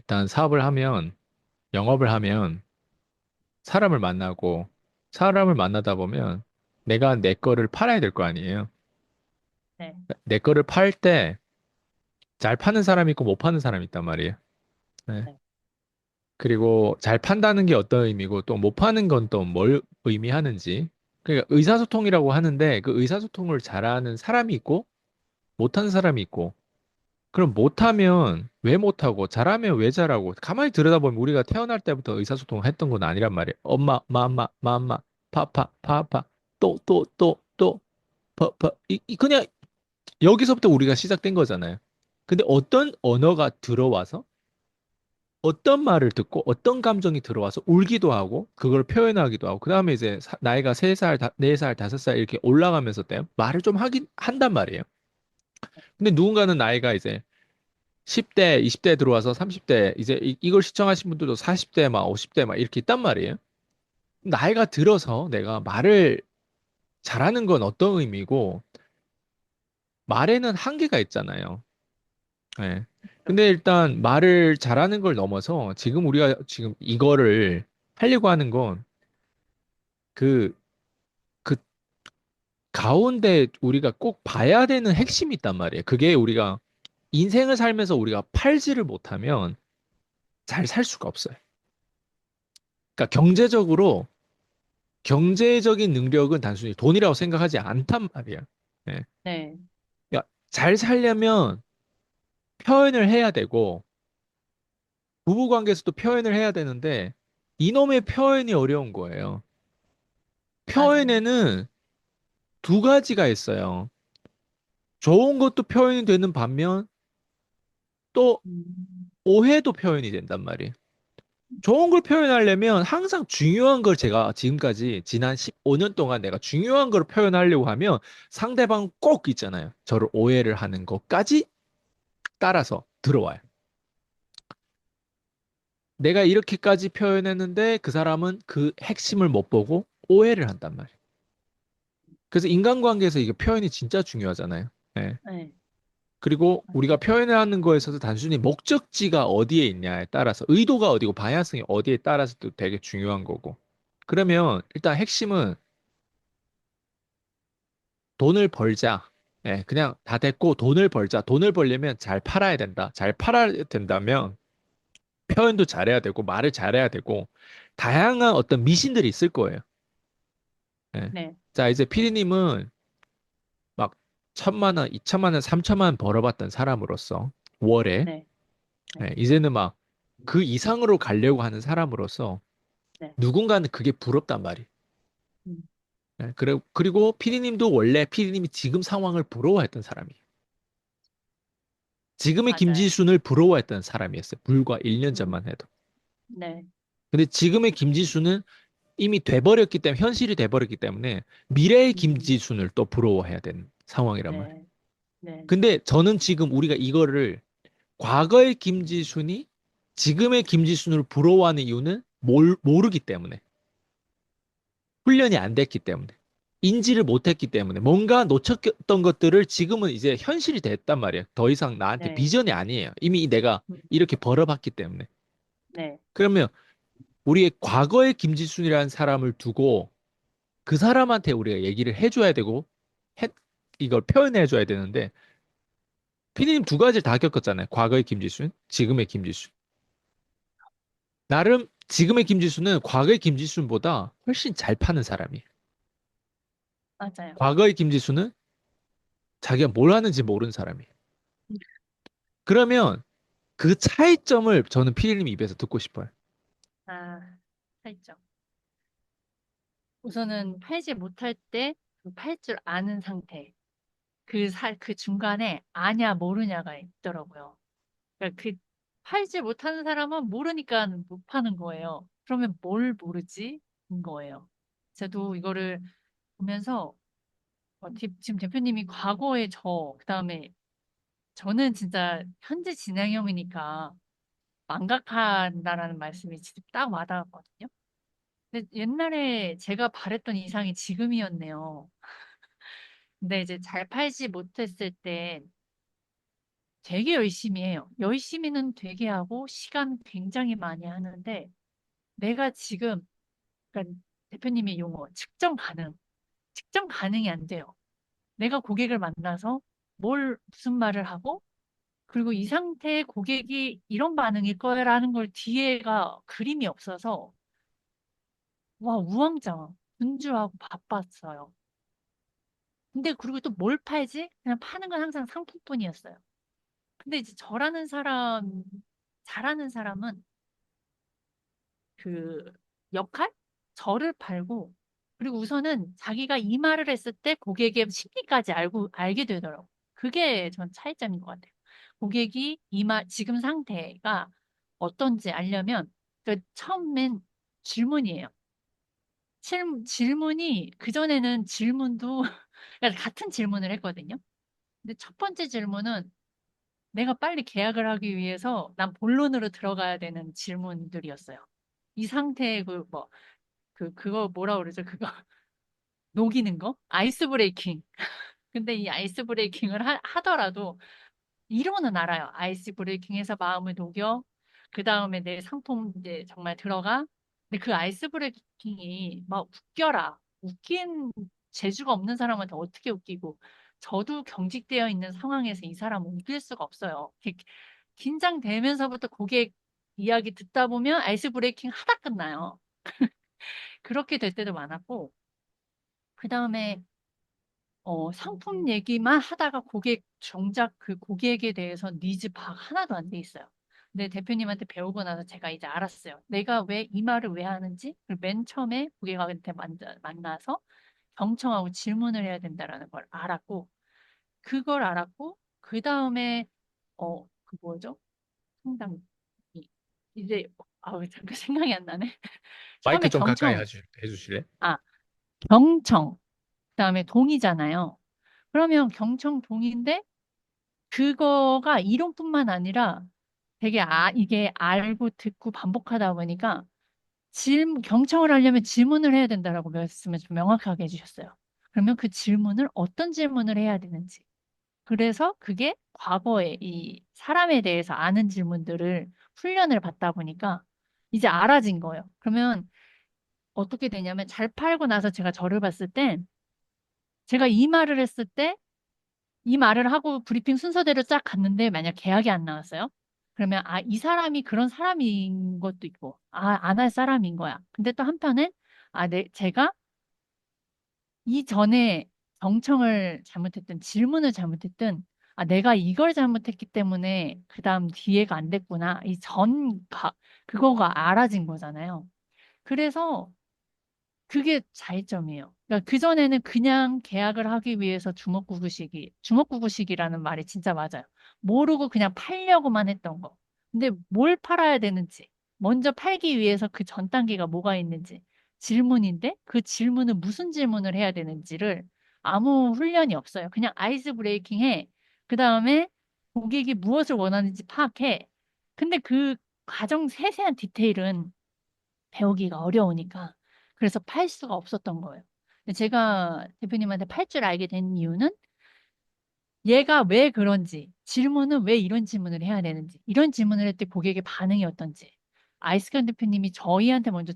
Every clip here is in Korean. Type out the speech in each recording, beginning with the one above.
일단 사업을 하면, 영업을 하면 사람을 만나고, 사람을 만나다 보면 내가 내 거를 팔아야 될 거 아니에요. 네, 내 거를 팔 때 잘 파는 사람이 있고 못 파는 사람이 있단 말이에요. 네. 네, 그리고 잘 판다는 게 어떤 의미고 또 못 파는 건 또 뭘 의미하는지. 그러니까 의사소통이라고 하는데 그 의사소통을 잘하는 사람이 있고 못하는 사람이 있고 그럼 못하면 왜 못하고 잘하면 왜 잘하고 가만히 들여다보면 우리가 태어날 때부터 의사소통을 했던 건 아니란 말이에요. 엄마, 마마, 마마, 파파, 파파, 또, 또, 또, 또, 퍼, 그냥 여기서부터 우리가 시작된 거잖아요. 근데 어떤 언어가 들어와서 어떤 말을 듣고 어떤 감정이 들어와서 울기도 하고 그걸 표현하기도 하고 그다음에 이제 나이가 3살, 4살, 5살 이렇게 올라가면서 때 말을 좀 하긴 한단 말이에요. 근데 누군가는 나이가 이제 10대, 20대 들어와서 30대 이제 이걸 시청하신 분들도 40대 막 50대 막 이렇게 있단 말이에요. 나이가 들어서 내가 말을 잘하는 건 어떤 의미고 말에는 한계가 있잖아요. 예. 좀, 근데 일단 말을 잘하는 걸 넘어서 지금 우리가 지금 이거를 하려고 하는 건 그, 그 가운데 우리가 꼭 봐야 되는 핵심이 있단 말이에요. 그게 우리가 인생을 살면서 우리가 팔지를 못하면 잘 살 수가 없어요. 그러니까 경제적인 능력은 단순히 돈이라고 생각하지 않단 말이야. 예. 네, 그러니까 잘 살려면 표현을 해야 되고 부부 관계에서도 표현을 해야 되는데 이놈의 표현이 어려운 거예요. 맞아요. 표현에는 두 가지가 있어요. 좋은 것도 표현이 되는 반면 또 음, 오해도 표현이 된단 말이에요. 좋은 걸 표현하려면 항상 중요한 걸 제가 지금까지 지난 15년 동안 내가 중요한 걸 표현하려고 하면 상대방 꼭 있잖아요. 저를 오해를 하는 것까지 따라서 들어와요. 내가 이렇게까지 표현했는데 그 사람은 그 핵심을 못 보고 오해를 한단 말이에요. 그래서 인간관계에서 이게 표현이 진짜 중요하잖아요. 네. 네, 그리고 우리가 맞아요. 표현을 하는 거에서도 단순히 목적지가 어디에 있냐에 따라서 의도가 어디고 방향성이 어디에 따라서도 되게 중요한 거고. 그러면 일단 핵심은 돈을 벌자. 예, 그냥 다 됐고 돈을 벌자. 돈을 벌려면 잘 팔아야 된다. 잘 팔아야 된다면 표현도 잘해야 되고 말을 잘해야 되고 다양한 어떤 미신들이 있을 거예요. 예. 네, 자, 이제 피디님은 막 1,000만 원, 2천만 원, 3천만 원 벌어봤던 사람으로서 월에 네, 네, 예, 이제는 막 그 이상으로 가려고 하는 사람으로서 네. 누군가는 그게 부럽단 말이에요. 음, 예, 그리고 피디님도 원래 피디님이 지금 상황을 부러워했던 사람이에요. 지금의 맞아요. 김지순을 부러워했던 사람이었어요. 불과 1년 음, 전만 해도. 네, 근데 지금의 김지순은 이미 돼버렸기 때문에, 현실이 돼버렸기 때문에 미래의 음, 김지순을 또 부러워해야 되는 상황이란 말이에요. 네, 네, 근데 저는 지금 우리가 이거를 과거의 김지순이 지금의 김지순을 부러워하는 이유는 모르기 때문에. 훈련이 안 됐기 때문에. 인지를 못했기 때문에. 뭔가 놓쳤던 것들을 지금은 이제 현실이 됐단 말이에요. 더 이상 나한테 네, 비전이 아니에요. 이미 내가 음, 이렇게 벌어봤기 때문에. 네, 그러면 우리의 과거의 김지순이라는 사람을 두고 그 사람한테 우리가 얘기를 해줘야 되고 해- 이걸 표현해줘야 되는데 피디님 두 가지를 다 겪었잖아요. 과거의 김지순, 지금의 김지순. 나름 지금의 김지순은 과거의 김지순보다 훨씬 잘 파는 사람이에요. 맞아요. 과거의 김지순은 자기가 뭘 하는지 모르는 사람이에요. 음, 그러면 그 차이점을 저는 피디님 입에서 듣고 싶어요. 아, 살죠. 우선은 팔지 못할 때 그 팔 줄 아는 상태. 그 중간에 아냐, 모르냐가 있더라고요. 그러니까 팔지 못하는 사람은 모르니까 못 파는 거예요. 그러면 뭘 모르지? 인 거예요. 저도 이거를 보면서 지금 대표님이 과거의 그다음에 저는 진짜 현재 진행형이니까 망각한다라는 말씀이 진짜 딱 와닿았거든요. 근데 옛날에 제가 바랬던 이상이 지금이었네요. 근데 이제 잘 팔지 못했을 때 되게 열심히 해요. 열심히는 되게 하고 시간 굉장히 많이 하는데 내가 지금 그러니까 대표님의 용어 측정 가능이 안 돼요. 내가 고객을 만나서 무슨 말을 하고 그리고 이 상태의 고객이 이런 반응일 거라는 걸 뒤에가 그림이 없어서 와 우왕좌왕 분주하고 바빴어요. 근데 그리고 또 뭘 팔지? 그냥 파는 건 항상 상품뿐이었어요. 근데 이제 잘하는 사람은 그 역할? 저를 팔고, 그리고 우선은 자기가 이 말을 했을 때 고객의 심리까지 알게 되더라고요. 그게 전 차이점인 것 같아요. 고객이 지금 상태가 어떤지 알려면, 그 처음엔 질문이에요. 질문이, 그전에는 질문도, 그러니까 같은 질문을 했거든요. 근데 첫 번째 질문은 내가 빨리 계약을 하기 위해서 난 본론으로 들어가야 되는 질문들이었어요. 이 상태의 그거 뭐라 그러죠? 그거 녹이는 거? 아이스 브레이킹. 근데 이 아이스 브레이킹을 하더라도 이론은 알아요. 아이스 브레이킹해서 마음을 녹여. 그 다음에 내 상품 이제 정말 들어가. 근데 그 아이스 브레이킹이 막 웃겨라. 웃긴 재주가 없는 사람한테 어떻게 웃기고. 저도 경직되어 있는 상황에서 이 사람 웃길 수가 없어요. 긴장되면서부터 고객 이야기 듣다 보면 아이스 브레이킹 하다 끝나요. 그렇게 될 때도 많았고, 그 다음에 상품 얘기만 하다가 정작 그 고객에 대해서 니즈 파악 하나도 안 돼 있어요. 근데 대표님한테 배우고 나서 제가 이제 알았어요. 내가 왜 이 말을 왜 하는지, 그리고 맨 처음에 고객한테 만나서 경청하고 질문을 해야 된다라는 걸 알았고, 그걸 알았고, 그 다음에, 그 뭐죠? 상담. 이제, 잠깐 생각이 안 나네. 처음에 마이크 좀 가까이 해주실래? 아, 경청. 그다음에 동의잖아요. 그러면 경청 동의인데 그거가 이론뿐만 아니라 되게 이게 알고 듣고 반복하다 보니까 경청을 하려면 질문을 해야 된다라고 말씀을 좀 명확하게 해주셨어요. 그러면 그 질문을 어떤 질문을 해야 되는지. 그래서 그게 과거에 이 사람에 대해서 아는 질문들을 훈련을 받다 보니까 이제 알아진 거예요. 그러면 어떻게 되냐면 잘 팔고 나서 제가 저를 봤을 땐 제가 이 말을 했을 때 이 말을 하고 브리핑 순서대로 쫙 갔는데 만약 계약이 안 나왔어요? 그러면 이 사람이 그런 사람인 것도 있고, 안 할 사람인 거야. 근데 또 한편엔 제가 이전에 경청을 잘못했든 질문을 잘못했든 내가 이걸 잘못했기 때문에 그다음 뒤에가 안 됐구나. 그거가 알아진 거잖아요. 그래서 그게 차이점이에요. 그러니까 그전에는 그냥 계약을 하기 위해서 주먹구구식이라는 말이 진짜 맞아요. 모르고 그냥 팔려고만 했던 거. 근데 뭘 팔아야 되는지, 먼저 팔기 위해서 그 전 단계가 뭐가 있는지, 질문인데 그 질문은 무슨 질문을 해야 되는지를 아무 훈련이 없어요. 그냥 아이스 브레이킹 해. 그 다음에 고객이 무엇을 원하는지 파악해. 근데 그 과정 세세한 디테일은 배우기가 어려우니까 그래서 팔 수가 없었던 거예요. 근데 제가 대표님한테 팔 줄 알게 된 이유는 얘가 왜 그런지, 질문은 왜 이런 질문을 해야 되는지, 이런 질문을 했을 때 고객의 반응이 어떤지. 아이스크림 대표님이 저희한테 먼저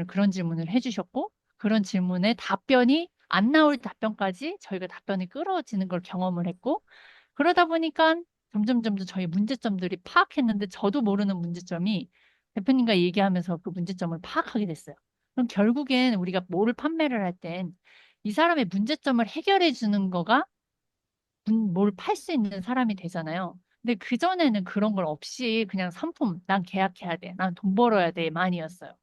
그런 질문을 해주셨고, 그런 질문에 답변이 안 나올 답변까지 저희가 답변이 끌어지는 걸 경험을 했고, 그러다 보니까 점점 저희 문제점들이 파악했는데 저도 모르는 문제점이 대표님과 얘기하면서 그 문제점을 파악하게 됐어요. 그럼 결국엔 우리가 뭐를 판매를 할 땐 이 사람의 문제점을 해결해 주는 거가 뭘 팔 수 있는 사람이 되잖아요. 근데 그전에는 그런 걸 없이 그냥 난 계약해야 돼. 난 돈 벌어야 돼. 만이었어요.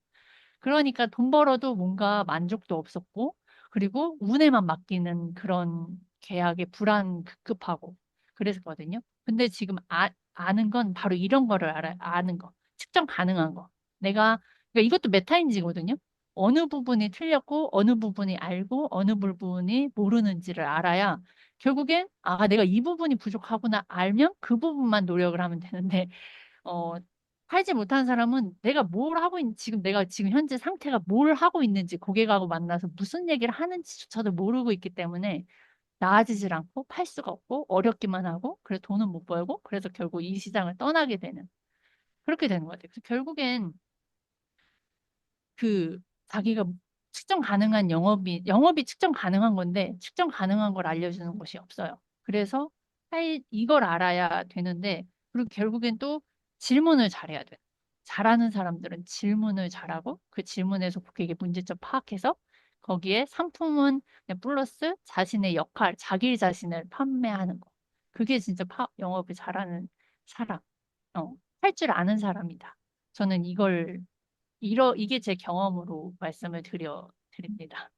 그러니까 돈 벌어도 뭔가 만족도 없었고, 그리고 운에만 맡기는 그런 계약의 불안 급급하고 그랬거든요. 근데 지금 아는 건 바로 이런 거를 아는 거. 측정 가능한 거. 그러니까 이것도 메타인지거든요. 어느 부분이 틀렸고, 어느 부분이 알고, 어느 부분이 모르는지를 알아야 결국엔, 내가 이 부분이 부족하구나 알면 그 부분만 노력을 하면 되는데, 어, 팔지 못한 사람은 내가 지금 현재 상태가 뭘 하고 있는지 고객하고 만나서 무슨 얘기를 하는지조차도 모르고 있기 때문에 나아지질 않고 팔 수가 없고 어렵기만 하고 그래서 돈은 못 벌고 그래서 결국 이 시장을 떠나게 되는 그렇게 되는 것 같아요. 그래서 결국엔 그 자기가 측정 가능한 영업이 측정 가능한 건데 측정 가능한 걸 알려주는 곳이 없어요. 그래서 이걸 알아야 되는데 그리고 결국엔 또 질문을 잘해야 돼요. 잘하는 사람들은 질문을 잘하고 그 질문에서 그게 문제점 파악해서 거기에 상품은 그냥 플러스 자신의 역할, 자기 자신을 판매하는 거. 그게 진짜 영업을 잘하는 사람. 할 줄 아는 사람이다. 저는 이게 제 경험으로 말씀을 드립니다.